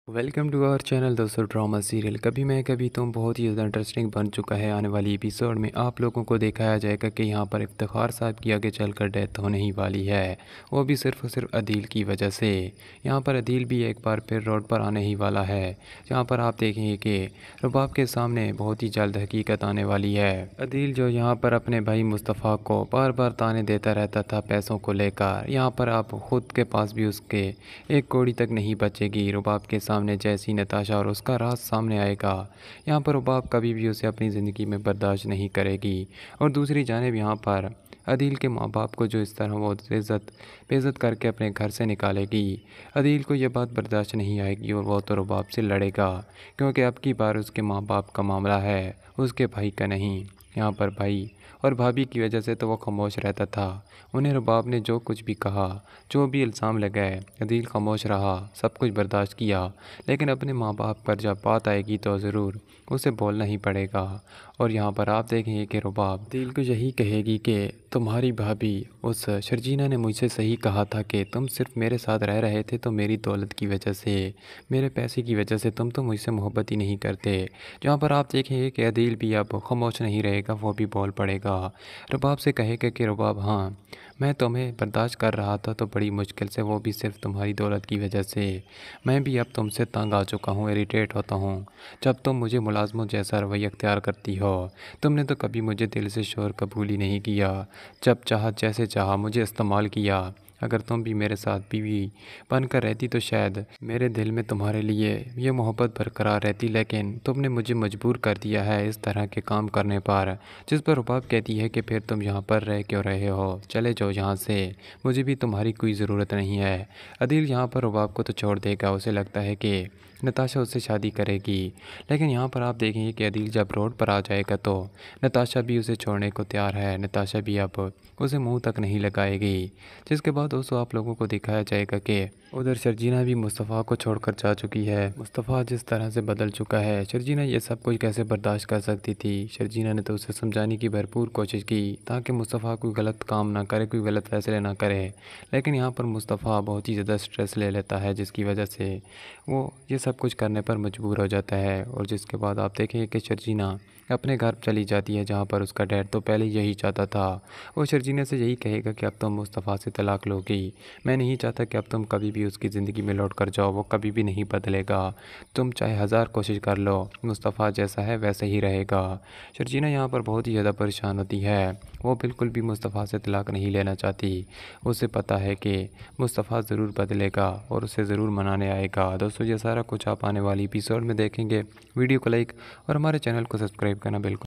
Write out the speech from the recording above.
Welcome to our channel दोस्तों। Drama serial कभी मैं कभी तुम बहुत ही ज़्यादा इंटरेस्टिंग बन चुका है। आने वाली एपिसोड में आप लोगों को दिखाया जाएगा कि यहाँ पर इफ्तिखार साहब की आगे चलकर डेथ होने ही वाली है, वो भी सिर्फ और सिर्फ अदील की वजह से। यहाँ पर अदील भी एक बार फिर रोड पर आने ही वाला है, जहाँ पर आप देखेंगे कि रुबाब के सामने बहुत ही जल्द हकीकत आने वाली है। अदील जो यहाँ पर अपने भाई मुस्तफ़ा को बार बार ताने देता रहता था पैसों को लेकर, यहाँ पर आप खुद के पास भी उसके एक कौड़ी तक नहीं बचेगी। रुबाब के सामने जैसी नताशा और उसका राज सामने आएगा, यहाँ पर रुबाब कभी भी उसे अपनी ज़िंदगी में बर्दाश्त नहीं करेगी। और दूसरी जानिब यहाँ पर अदील के माँ बाप को जो इस तरह वो बेइज्जत करके अपने घर से निकालेगी, अदील को यह बात बर्दाश्त नहीं आएगी और वो तो रुबाब से लड़ेगा, क्योंकि अब की बार उसके माँ बाप का मामला है, उसके भाई का नहीं। यहाँ पर भाई और भाभी की वजह से तो वो खामोश रहता था। उन्हें रुबाब ने जो कुछ भी कहा, जो भी इल्ज़ाम लगाए, अदील खामोश रहा, सब कुछ बर्दाश्त किया। लेकिन अपने माँ बाप पर जब बात आएगी तो ज़रूर उसे बोलना ही पड़ेगा। और यहाँ पर आप देखेंगे कि रुबाब अदील को यही कहेगी कि तुम्हारी भाभी उस शर्जीना ने मुझसे सही कहा था कि तुम सिर्फ मेरे साथ रह रहे थे तो मेरी दौलत की वजह से, मेरे पैसे की वजह से, तुम तो मुझसे मोहब्बत ही नहीं करते। जहाँ पर आप देखेंगे कि अदील भी अब खामोश नहीं रहेगा, वो भी बोल पड़ेगा। रुबाब से कहेगा कि रुबाब हाँ, मैं तुम्हें बर्दाश्त कर रहा था तो बड़ी मुश्किल से, वो भी सिर्फ तुम्हारी दौलत की वजह से। मैं भी अब तुमसे तंग आ चुका हूँ, इरिटेट होता हूँ जब तुम मुझे मुलाजमों जैसा रवैया अख्तियार करती हो। तुमने तो कभी मुझे दिल से शोर कबूल ही नहीं किया, जब चाहा जैसे चाहा मुझे इस्तेमाल किया। अगर तुम भी मेरे साथ बीवी बनकर रहती तो शायद मेरे दिल में तुम्हारे लिए ये मोहब्बत बरकरार रहती, लेकिन तुमने मुझे मजबूर कर दिया है इस तरह के काम करने पर। जिस पर रुबाब कहती है कि फिर तुम यहाँ पर रह क्यों रहे हो, चले जाओ यहाँ से, मुझे भी तुम्हारी कोई ज़रूरत नहीं है। अदील यहाँ पर रुबाब को तो छोड़ देगा, उसे लगता है कि नताशा उससे शादी करेगी। लेकिन यहाँ पर आप देखेंगे कि अदील जब रोड पर आ जाएगा तो नताशा भी उसे छोड़ने को तैयार है। नताशा भी अब उसे मुंह तक नहीं लगाएगी। जिसके बाद दोस्तों आप लोगों को दिखाया जाएगा कि उधर शर्जीना भी मुस्तफ़ा को छोड़कर जा चुकी है। मुस्तफ़ा जिस तरह से बदल चुका है, शर्जीना ये सब कुछ कैसे बर्दाश्त कर सकती थी। शर्जीना ने तो उसे समझाने की भरपूर कोशिश की ताकि मुस्तफ़ा कोई गलत काम ना करे, कोई गलत फैसले ना करे। लेकिन यहाँ पर मुस्तफ़ा बहुत ही ज़्यादा स्ट्रेस ले लेता है, जिसकी वजह से वो ये सब कुछ करने पर मजबूर हो जाता है। और जिसके बाद आप देखेंगे कि शर्जीना अपने घर चली जाती है, जहाँ पर उसका डैड तो पहले यही चाहता था। वो शर्जीना से यही कहेगा कि अब तुम मुस्तफ़ा से तलाक लोगी, मैं नहीं चाहता कि अब तुम कभी भी उसकी ज़िंदगी में लौट कर जाओ, वो कभी भी नहीं बदलेगा। तुम चाहे हज़ार कोशिश कर लो, मुस्तफ़ा जैसा है वैसे ही रहेगा। शर्जीना यहाँ पर बहुत ही ज़्यादा परेशान होती है, वो बिल्कुल भी मुस्तफ़ा से तलाक नहीं लेना चाहती। उसे पता है कि मुस्तफ़ा ज़रूर बदलेगा और उसे ज़रूर मनाने आएगा। दोस्तों ये सारा कुछ आप आने वाली एपिसोड में देखेंगे। वीडियो को लाइक और हमारे चैनल को सब्सक्राइब करना बिल्कुल